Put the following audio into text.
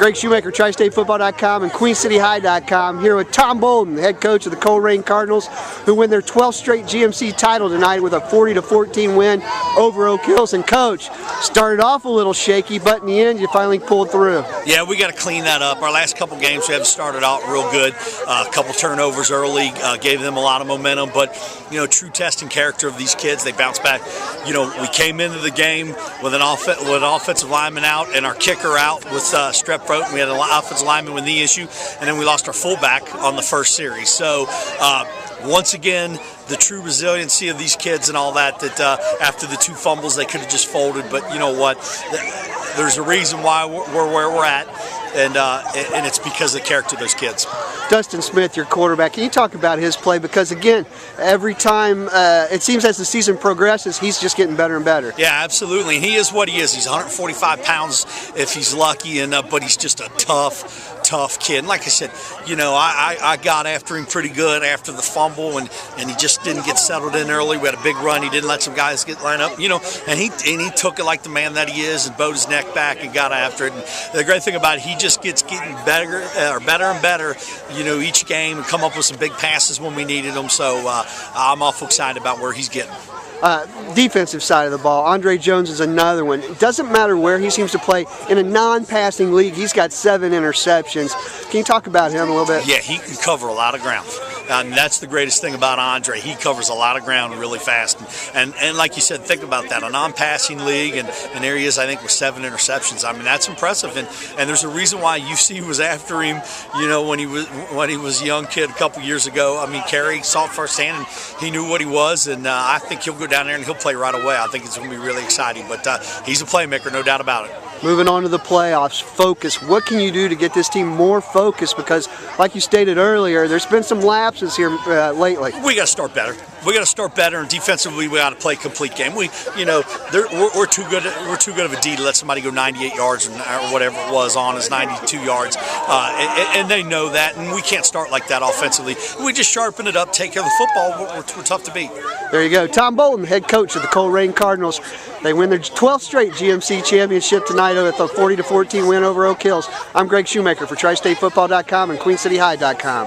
Greg Shoemaker, TriStateFootball.com and QueenCityHigh.com, here with Tom Bolden, the head coach of the Colerain Cardinals, who win their 12th straight GMC title tonight with a 40-14 win over Oak Hills. And Coach, started off a little shaky, but in the end, you finally pulled through. Yeah, we got to clean that up. Our last couple games, we haven't started out real good. A couple turnovers early gave them a lot of momentum, but true test and character of these kids, they bounce back. We came into the game with an offensive lineman out and our kicker out with strep throat, and we had an offensive lineman with knee issue, and then we lost our fullback on the first series. So once again, the true resiliency of these kids and all that after the two fumbles, they could have just folded, but you know what? There's a reason why we're where we're at, and it's because of the character of those kids. Dustin Smith, your quarterback, can you talk about his play? Because again, every time it seems as the season progresses, he's just getting better and better. Yeah, absolutely. And he is what he is. He's 145 pounds if he's lucky, but he's just a tough kid. And like I said, I got after him pretty good after the fumble, and he just didn't get settled in early. We had a big run. He didn't let some guys get lined up, and he took it like the man that he is and bowed his neck back and got after it. And the great thing about it, he just gets getting better and better, each game, and come up with some big passes when we needed them. So I'm awful excited about where he's getting. Defensive side of the ball, Andre Jones is another one. It doesn't matter where he seems to play. In a non-passing league, he's got 7 interceptions. Can you talk about him a little bit? Yeah, he can cover a lot of ground. That's the greatest thing about Andre. He covers a lot of ground really fast. And like you said, think about that. A non-passing league, and there he is, I think, with 7 interceptions. I mean, that's impressive. And there's a reason why UC was after him, when he was a young kid a couple years ago. I mean, Kerry saw it firsthand, and he knew what he was. And I think he'll go down there and he'll play right away. I think it's going to be really exciting. But he's a playmaker, no doubt about it. Moving on to the playoffs, focus. What can you do to get this team more focused? Because, like you stated earlier, there's been some lapses here lately. We got to start better. We got to start better, and defensively, we got to play a complete game. We're too good. We're too good of a D to let somebody go 98 yards or whatever it was on us, 92 yards, and they know that. And we can't start like that offensively. We just sharpen it up, take care of the football. We're tough to beat. There you go, Tom Bolden, head coach of the Colerain Cardinals. They win their 12th straight GMC championship tonight with a 40-14 win over Oak Hills. I'm Greg Shoemaker for TriStateFootball.com and QueenCityHigh.com.